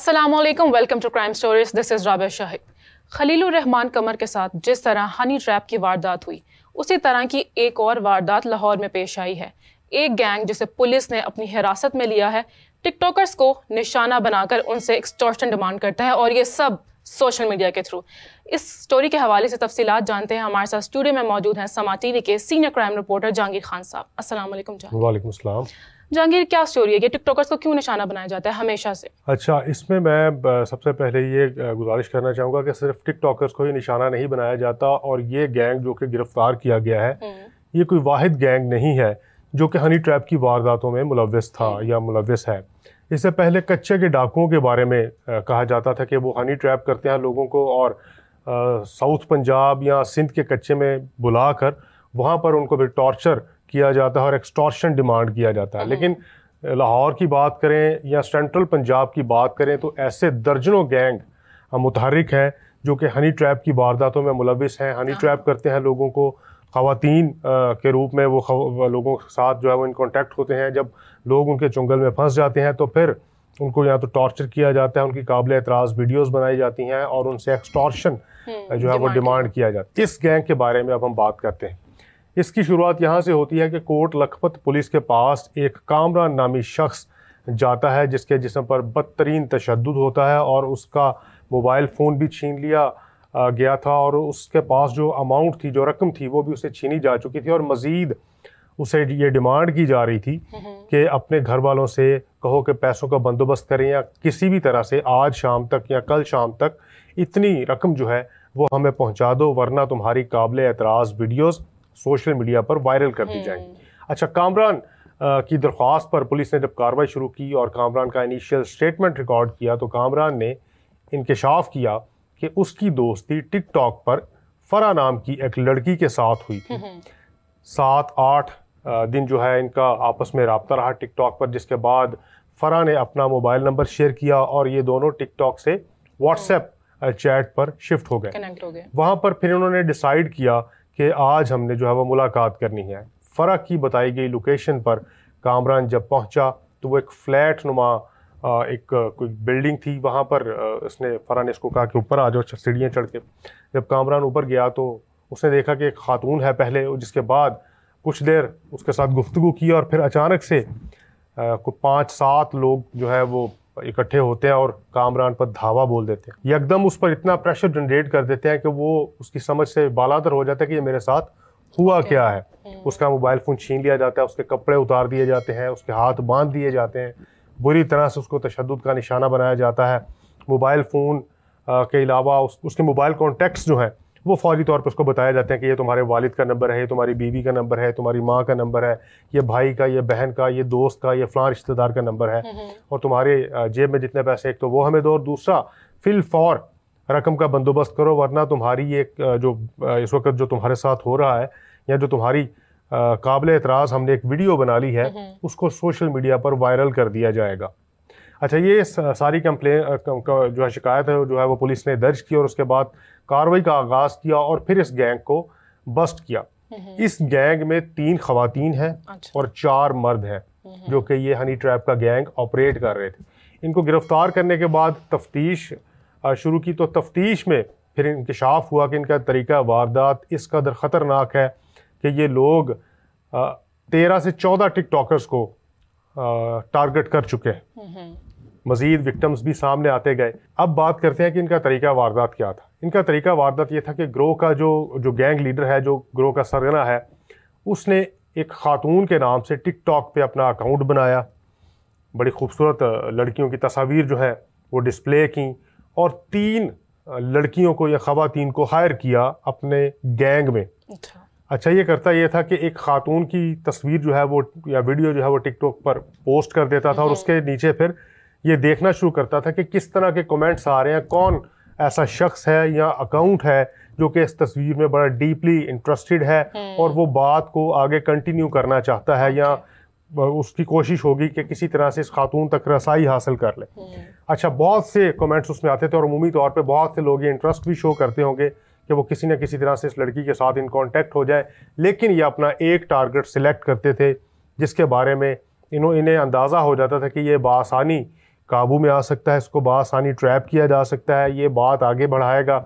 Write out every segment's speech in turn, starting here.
अस्सलामुअलैकुम, welcome to crime stories. This is Rabia Shahid. Khalilur Rahman Qamar के साथ जिस तरह हनी ट्रैप की वारदात हुई, उसी तरह की एक और वारदात लाहौर में पेश आई है। एक गैंग जिसे पुलिस ने अपनी हिरासत में लिया है, टिकटॉकर्स को निशाना बनाकर उनसे एक्सटॉर्शन डिमांड करता है, और ये सब सोशल मीडिया के थ्रू। इस स्टोरी के हवाले से तफसीलात जानते हैं। हमारे साथ स्टूडियो में मौजूद हैं समा टीवी के senior crime reporter Jahangir Khan साहब। अस्सलाम वालेकुम जहांगीर। वालेकुम सलाम। जहांगीर, क्या स्टोरी है? ये टिकटॉकर्स को क्यों निशाना बनाया जाता है हमेशा से? अच्छा, इसमें मैं सबसे पहले ये गुजारिश करना चाहूँगा कि सिर्फ टिकटॉकर्स को ही निशाना नहीं बनाया जाता, और ये गैंग जो कि गिरफ्तार किया गया है, ये कोई वाहिद गैंग नहीं है जो कि हनी ट्रैप की वारदातों में मुलव्वस था या मुलव्वस है। इससे पहले कच्चे के डाकुओं के बारे में कहा जाता था कि वो हनी ट्रैप करते हैं लोगों को, और साउथ पंजाब या सिंध के कच्चे में बुलाकर वहाँ पर उनको भी टॉर्चर किया जाता है और एक्सटॉर्शन डिमांड किया जाता है। लेकिन लाहौर की बात करें या सेंट्रल पंजाब की बात करें तो ऐसे दर्जनों गैंग मुतहरिक हैं जो कि हनी ट्रैप की वारदातों में मुलव्वस हैं। हनी ट्रैप करते हैं लोगों को, ख़वातीन के रूप में वो लोगों के साथ जो है वो इन कॉन्टैक्ट होते हैं। जब लोग उनके चुंगल में फंस जाते हैं तो फिर उनको या तो टॉर्चर किया जाता है, उनकी काबिल एतराज़ वीडियोज़ बनाई जाती हैं और उनसे एक्सटॉर्शन जो है वो डिमांड किया जाता है। इस गैंग के बारे में अब हम बात करते हैं। इसकी शुरुआत यहाँ से होती है कि कोट लखपत पुलिस के पास एक कामरान नामी शख्स जाता है जिसके जिस्म पर बदतरीन तशद्दुद होता है, और उसका मोबाइल फ़ोन भी छीन लिया गया था, और उसके पास जो अमाउंट थी, जो रकम थी, वो भी उसे छीनी जा चुकी थी। और मज़ीद उसे ये डिमांड की जा रही थी कि अपने घर वालों से कहो कि पैसों का बंदोबस्त करें या किसी भी तरह से आज शाम तक या कल शाम तक इतनी रकम जो है वो हमें पहुँचा दो, वरना तुम्हारी काबिल एतराज़ वीडियोज़ सोशल मीडिया पर वायरल कर दी जाएंगी। अच्छा, कामरान की दरख्वास्त पर पुलिस ने जब कार्रवाई शुरू की और कामरान का इनिशियल स्टेटमेंट रिकॉर्ड किया तो कामरान ने इंकशाफ किया कि उसकी दोस्ती टिकटॉक पर फरा नाम की एक लड़की के साथ हुई थी। 7-8 दिन जो है इनका आपस में रब्ता रहा टिकटॉक पर, जिसके बाद फरा ने अपना मोबाइल नंबर शेयर किया और ये दोनों टिकटॉक से व्हाट्सएप चैट पर शिफ्ट हो गए। वहाँ पर फिर उन्होंने डिसाइड किया कि आज हमने जो है वो मुलाकात करनी है। फ़रा की बताई गई लोकेशन पर कामरान जब पहुंचा तो वो एक फ्लैट नुमा एक कोई बिल्डिंग थी, वहाँ पर फ़रा ने इसको कहा कि ऊपर आ जाओ सीढ़ियाँ चढ़ के। जब कामरान ऊपर गया तो उसने देखा कि एक खातून है पहले, जिसके बाद कुछ देर उसके साथ गुफ्तगू की और फिर अचानक से कोई 5-7 लोग जो है वो इकट्ठे होते हैं और कामरान पर धावा बोल देते हैं। यकदम उस पर इतना प्रेशर जनरेट कर देते हैं कि वो उसकी समझ से बालातर हो जाता है कि ये मेरे साथ हुआ क्या है। उसका मोबाइल फ़ोन छीन लिया जाता है, उसके कपड़े उतार दिए जाते हैं, उसके हाथ बांध दिए जाते हैं, बुरी तरह से उसको तशद्दुद का निशाना बनाया जाता है। मोबाइल फ़ोन के अलावा उसके मोबाइल कॉन्टैक्ट्स जो हैं वो फौरी तौर पर उसको बताया जाते हैं कि ये तुम्हारे वालिद का नंबर है, ये तुम्हारी बीवी का नंबर है, तुम्हारी माँ का नंबर है, ये भाई का, ये बहन का, ये दोस्त का, ये फ़लाँ रिश्तेदार का नंबर है, और तुम्हारे जेब में जितने पैसे एक तो वो हमें दो, और दूसरा फिल फौर रकम का बंदोबस्त करो, वरना तुम्हारी एक जो इस वक्त जो तुम्हारे साथ हो रहा है या जो तुम्हारी काबिल एतराज़ हमने एक वीडियो बना ली है उसको सोशल मीडिया पर वायरल कर दिया जाएगा। अच्छा, ये सारी कंप्लेन जो है शिकायत है जो है वो पुलिस ने दर्ज की और उसके बाद कार्रवाई का आगाज़ किया और फिर इस गैंग को बस्ट किया। इस गैंग में 3 ख़वातीन हैं और 4 मर्द हैं जो कि ये हनी ट्रैप का गैंग ऑपरेट कर रहे थे। इनको गिरफ्तार करने के बाद तफ्तीश शुरू की तो तफ्तीश में फिर इंकशाफ हुआ कि इनका तरीका वारदात इस कदर ख़तरनाक है कि ये लोग 13 से 14 टिकटॉकर्स को टारगेट कर चुके हैं। मज़ीद विक्टिम्स भी सामने आते गए। अब बात करते हैं कि इनका तरीका वारदात क्या था। इनका तरीका वारदात ये था कि ग्रोह का जो गैंग लीडर है, जो ग्रोह का सरगना है, उसने एक ख़ातून के नाम से टिकटॉक पे अपना अकाउंट बनाया, बड़ी खूबसूरत लड़कियों की तस्वीर जो है वो डिस्प्ले की, और 3 लड़कियों को या ख़वातीन को हायर किया अपने गैंग में। अच्छा, ये करता ये था कि एक ख़ातून की तस्वीर जो है वो या वीडियो जो है वो टिकटॉक पर पोस्ट कर देता था और उसके नीचे फिर ये देखना शुरू करता था कि किस तरह के कमेंट्स आ रहे हैं, कौन ऐसा शख्स है या अकाउंट है जो कि इस तस्वीर में बड़ा डीपली इंटरेस्टेड है और वो बात को आगे कंटिन्यू करना चाहता है या उसकी कोशिश होगी कि किसी तरह से इस खातून तक रसाई हासिल कर ले। अच्छा, बहुत से कमेंट्स उसमें आते थे और अमूमी तौर पे बहुत से लोग ये इंटरेस्ट भी शो करते होंगे कि वो किसी न किसी तरह से इस लड़की के साथ इन कांटेक्ट हो जाए, लेकिन ये अपना एक टारगेट सिलेक्ट करते थे जिसके बारे में इन्हें अंदाज़ा हो जाता था कि ये बासानी काबू में आ सकता है, इसको बासानी ट्रैप किया जा सकता है, ये बात आगे बढ़ाएगा,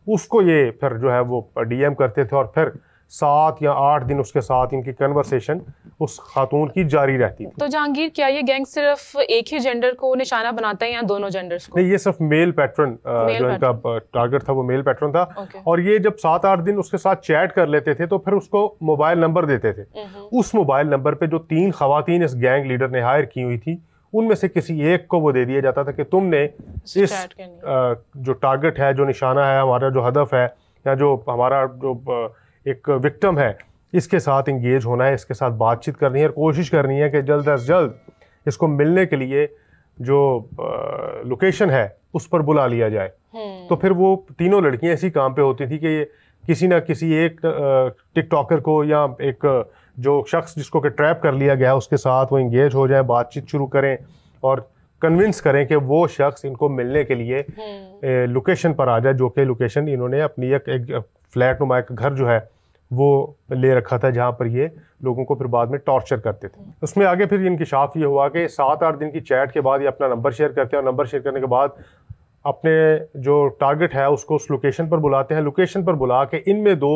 उसको ये फिर जो है वो डीएम करते थे और फिर 7 या 8 दिन उसके साथ इनकी कन्वर्सेशन उस खातून की जारी रहती थी। तो जहांगीर, क्या ये गैंग सिर्फ एक ही जेंडर को निशाना बनाता है या दोनों जेंडर्स को? नहीं, ये सिर्फ मेल पैटर्न जो इनका टारगेट था वो मेल पैटर्न था। और ये जब 7-8 दिन उसके साथ चैट कर लेते थे तो फिर उसको मोबाइल नंबर देते थे। उस मोबाइल नंबर पे जो 3 खवातीन इस गैंग लीडर ने हायर की हुई थी, उनमें से किसी एक को वो दे दिया जाता था कि तुमने इस जो टारगेट है, जो निशाना है, हमारा जो हदफ है, या जो हमारा जो एक विक्टिम है, इसके साथ इंगेज होना है, इसके साथ बातचीत करनी है और कोशिश करनी है कि जल्द अज जल्द इसको मिलने के लिए जो लोकेशन है उस पर बुला लिया जाए। तो फिर वो तीनों लड़कियां इसी काम पे होती थी कि ये किसी ना किसी एक टिकटॉकर को या एक जो शख्स जिसको कि ट्रैप कर लिया गया उसके साथ वो इंगेज हो जाए, बातचीत शुरू करें और कन्विंस करें कि वो शख्स इनको मिलने के लिए लोकेशन पर आ जाए, जो कि लोकेशन इन्होंने अपनी एक फ्लैट नुमा एक घर जो है वो ले रखा था, जहाँ पर ये लोगों को फिर बाद में टॉर्चर करते थे। उसमें आगे फिर इंकिशाफ ये हुआ कि 7-8 दिन की चैट के बाद ये अपना नंबर शेयर करते हैं और नंबर शेयर करने के बाद अपने जो टारगेट है उसको उस लोकेशन पर बुलाते हैं। लोकेशन पर बुला के इनमें 2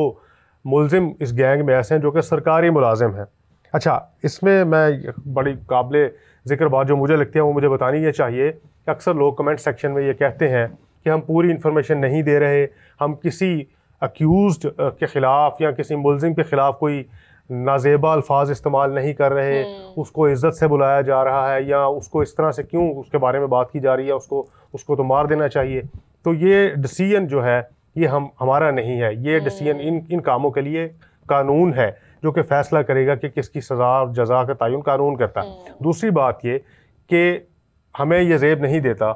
मुलजिम इस गैंग में ऐसे हैं जो कि सरकारी मुलाजिम हैं। अच्छा, इसमें मैं बड़ी काबिल ज़िक्र बात जो मुझे लगती है वो मुझे बतानी ये चाहिए कि अक्सर लोग कमेंट सेक्शन में ये कहते हैं कि हम पूरी इन्फॉर्मेशन नहीं दे रहे, हम किसी अक्यूज़्ड के ख़िलाफ़ या किसी मुलजिम के ख़िलाफ़ कोई नाजेबा अल्फाज इस्तेमाल नहीं कर रहे, उसको इज़्ज़त से बुलाया जा रहा है या उसको इस तरह से क्यों उसके बारे में बात की जा रही है, उसको तो मार देना चाहिए। तो ये डिसीजन जो है ये हमारा नहीं है, ये डिसीजन इन कामों के लिए कानून है जो कि फ़ैसला करेगा कि किसकी सज़ा और जज़ा का तयन कानून करता है। दूसरी बात ये कि हमें ये ज़ेब नहीं देता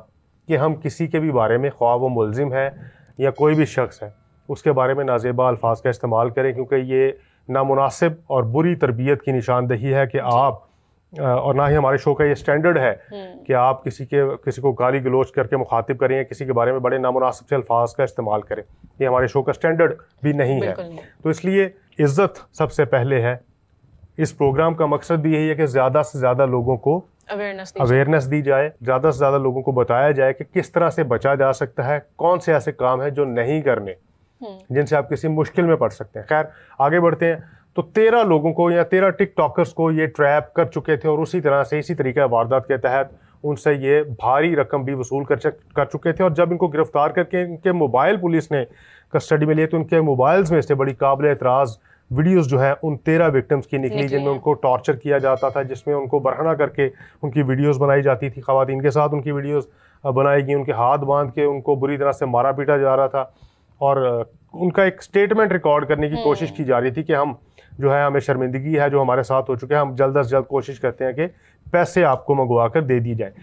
कि हम किसी के भी बारे में, ख्वाह वो मुलजिम है या कोई भी शख्स है, उसके बारे में नाजेबा अल्फाज का इस्तेमाल करें, क्योंकि ये नामुनासिब और बुरी तरबियत की निशानदही है कि आप और ना ही हमारे शो का ये स्टैंडर्ड है कि आप किसी को गाली गलोच करके मुखातिब करें या किसी के बारे में बड़े नामुनासिब से अल्फाज का इस्तेमाल करें। ये हमारे शो का स्टैंडर्ड भी नहीं है। तो इसलिए इज़्ज़त सबसे पहले है। इस प्रोग्राम का मकसद भी यही है कि ज़्यादा से ज़्यादा लोगों को अवेयरनेस दी जाए, ज़्यादा से ज़्यादा लोगों को बताया जाए कि किस तरह से बचा जा सकता है, कौन से ऐसे काम हैं जो नहीं करने, जिनसे आप किसी मुश्किल में पड़ सकते हैं। खैर, आगे बढ़ते हैं। तो 13 लोगों को या 13 टिकटॉकर्स को ये ट्रैप कर चुके थे और उसी तरह से इसी तरीके वारदात के तहत उनसे ये भारी रकम भी वसूल कर चुके थे। और जब इनको गिरफ्तार करके इनके मोबाइल पुलिस ने कस्टडी में लिए तो उनके मोबाइल्स में से बड़ी काबिल एतराज़ वीडियोस जो है उन 13 विक्टिम्स की निकली, जिनमें उनको टॉर्चर किया जाता था, जिसमें उनको बरहना करके उनकी वीडियोस बनाई जाती थी, ख़वातीन के साथ उनकी वीडियोस बनाई गई, उनके हाथ बांध के उनको बुरी तरह से मारा पीटा जा रहा था और उनका एक स्टेटमेंट रिकॉर्ड करने की कोशिश की जा रही थी कि हम जो है, हमें शर्मिंदगी है जो हमारे साथ हो चुके हैं, हम जल्द से जल्द कोशिश करते हैं कि पैसे आपको मंगवा कर दे दी जाए।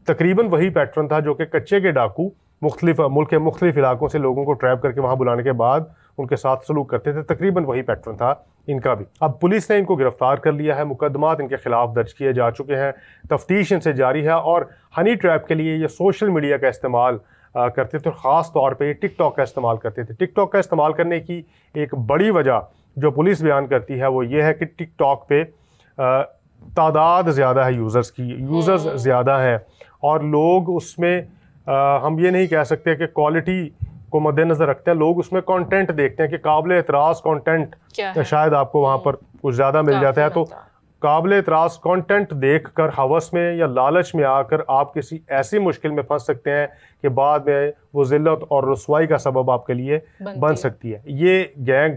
तकरीबन वही पैटर्न था जो कि कच्चे के डाकू मुल्क के मुख्तलिफ इलाकों से लोगों को ट्रैप करके वहाँ बुलाने के बाद उनके साथ सलूक करते थे। तकरीबन वही पैटर्न था इनका भी। अब पुलिस ने इनको गिरफ्तार कर लिया है, मुकदमात इनके खिलाफ दर्ज किए जा चुके हैं, तफ्तीश इनसे जारी है। और हनी ट्रैप के लिए ये सोशल मीडिया का इस्तेमाल करते थे और ख़ास तौर पे टिकटॉक का इस्तेमाल करते थे। टिकटॉक का इस्तेमाल करने की एक बड़ी वजह जो पुलिस बयान करती है वो ये है कि टिकटॉक पे तादाद ज़्यादा है यूज़र्स की, यूज़र्स ज़्यादा हैं और लोग उसमें हम ये नहीं कह सकते कि क्वालिटी को मद्देनज़र रखते हैं, लोग उसमें कंटेंट देखते हैं कि काबिल एतराज़ कंटेंट शायद आपको वहाँ पर कुछ ज़्यादा मिल जाता है। तो काबिल एतराज़ कंटेंट देखकर हवस में या लालच में आकर आप किसी ऐसी मुश्किल में फंस सकते हैं कि बाद में वो ज़िल्लत और रसवाई का सबब आपके लिए बन सकती है। ये गैंग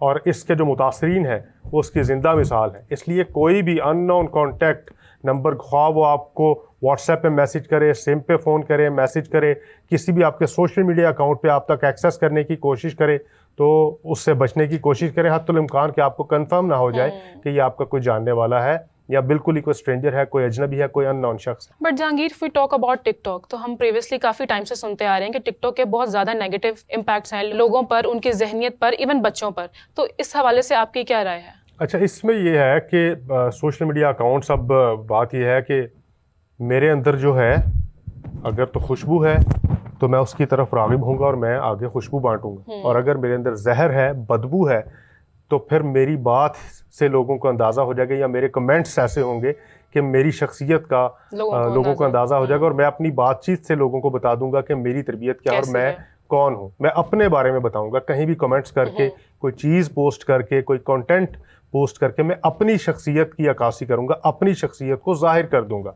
और इसके जो मुतासरीन हैं वो उसकी ज़िंदा मिसाल है। इसलिए कोई भी अननोन कॉन्टैक्ट नंबर, ख्वाह वो आपको व्हाट्सएप पे मैसेज करे, सिम पे फ़ोन करे, मैसेज करे, किसी भी आपके सोशल मीडिया अकाउंट पे आप तक एक्सेस करने की कोशिश करे, तो उससे बचने की कोशिश करें। हत्तुल इम्कान कि आपको कंफर्म ना हो जाए कि ये आपका कोई जानने वाला है या बिल्कुल ही कोई स्ट्रेंजर है, कोई अजनबी है, कोई अननोन शख्स। But Jahangir, if we talk about TikTok, तो हम प्रीवियसली काफ़ी टाइम से सुनते आ रहे हैं कि टिकटॉक के बहुत ज़्यादा नेगेटिव इम्पैक्ट्स हैं लोगों पर, उनकी जहनीत पर, इवन बच्चों पर। तो इस हवाले से आपकी क्या राय है? अच्छा, इसमें यह है कि सोशल मीडिया अकाउंट्स, अब बात यह है कि मेरे अंदर जो है अगर तो खुशबू है तो मैं उसकी तरफ राग़िब होऊंगा और मैं आगे खुशबू बांटूंगा, और अगर मेरे अंदर जहर है, बदबू है, तो फिर मेरी बात से लोगों को अंदाज़ा हो जाएगा या मेरे कमेंट्स ऐसे होंगे कि मेरी शख्सियत का लोगों को अंदाज़ा हो जाएगा और मैं अपनी बातचीत से लोगों को बता दूंगा कि मेरी तरबियत क्या है और मैं कौन हूँ। मैं अपने बारे में बताऊंगा, कहीं भी कमेंट्स करके, कोई चीज़ पोस्ट करके, कोई कंटेंट पोस्ट करके मैं अपनी शख्सियत की अक्कासी करूंगा, अपनी शख्सियत को जाहिर कर दूंगा।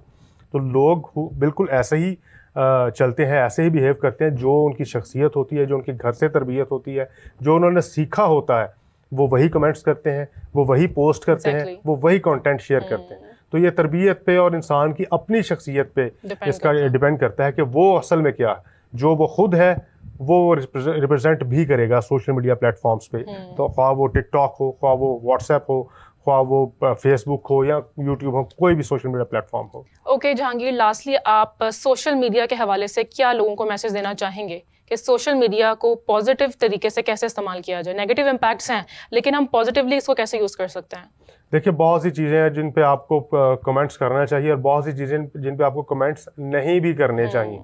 तो लोग बिल्कुल ऐसे ही चलते हैं, ऐसे ही बिहेव करते हैं। जो उनकी शख्सियत होती है, जो उनकी घर से तरबियत होती है, जो उन्होंने सीखा होता है, वो वही कमेंट्स करते हैं, वो वही पोस्ट करते हैं, वो वही कंटेंट शेयर करते हैं। तो ये तरबियत पे और इंसान की अपनी शख्सियत पे इसका डिपेंड करता है कि वो असल में क्या, जो वो खुद है वो रिप्रेजेंट भी करेगा सोशल मीडिया प्लेटफॉर्म्स पे। तो ख्वाह वो टिकटॉक हो, ख्वाह वो व्हाट्सएप हो, ख्वाह वो फेसबुक हो या यूट्यूब हो, कोई भी सोशल मीडिया प्लेटफॉर्म हो। ओके जहांगीर, लास्टली आप सोशल मीडिया के हवाले से क्या लोगों को मैसेज देना चाहेंगे कि सोशल मीडिया को पॉजिटिव तरीके से कैसे इस्तेमाल किया जाए? नेगेटिव इम्पैक्ट्स हैं लेकिन हम पॉजिटिवली इसको कैसे यूज़ कर सकते हैं? देखिए, बहुत सी चीज़ें हैं जिन पे आपको कमेंट्स करना चाहिए और बहुत सी चीज़ें जिन पे आपको कमेंट्स नहीं भी करने चाहिए।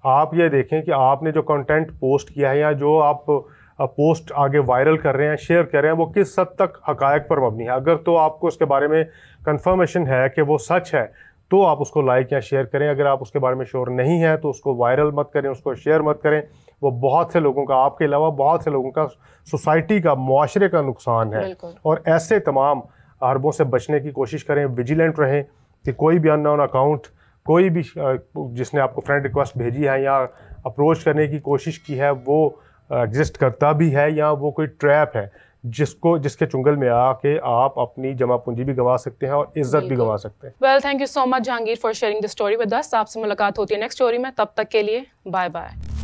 आप ये देखें कि आपने जो कंटेंट पोस्ट किया है या जो आप पोस्ट आगे वायरल कर रहे हैं, शेयर कर रहे हैं, वो किस हद तक हकायक पर मबनी है। अगर तो आपको उसके बारे में कंफर्मेशन है कि वो सच है तो आप उसको लाइक या शेयर करें। अगर आप उसके बारे में श्योर नहीं है तो उसको वायरल मत करें, उसको शेयर मत करें। वो बहुत से लोगों का, आपके अलावा बहुत से लोगों का, सोसाइटी का, मुआशरे का नुकसान है। और ऐसे तमाम हरबों से बचने की कोशिश करें, विजिलेंट रहें कि कोई भी अननोन अकाउंट, कोई भी जिसने आपको फ्रेंड रिक्वेस्ट भेजी है या अप्रोच करने की कोशिश की है वो एग्जिस्ट करता भी है या वो कोई ट्रैप है जिसके चुंगल में आके आप अपनी जमा पूंजी भी गंवा सकते हैं और इज्जत भी गंवा सकते हैं। Well, thank you so much Jahangir for sharing the story with us. आपसे मुलाकात होती है नेक्स्ट स्टोरी में, तब तक के लिए बाय बाय।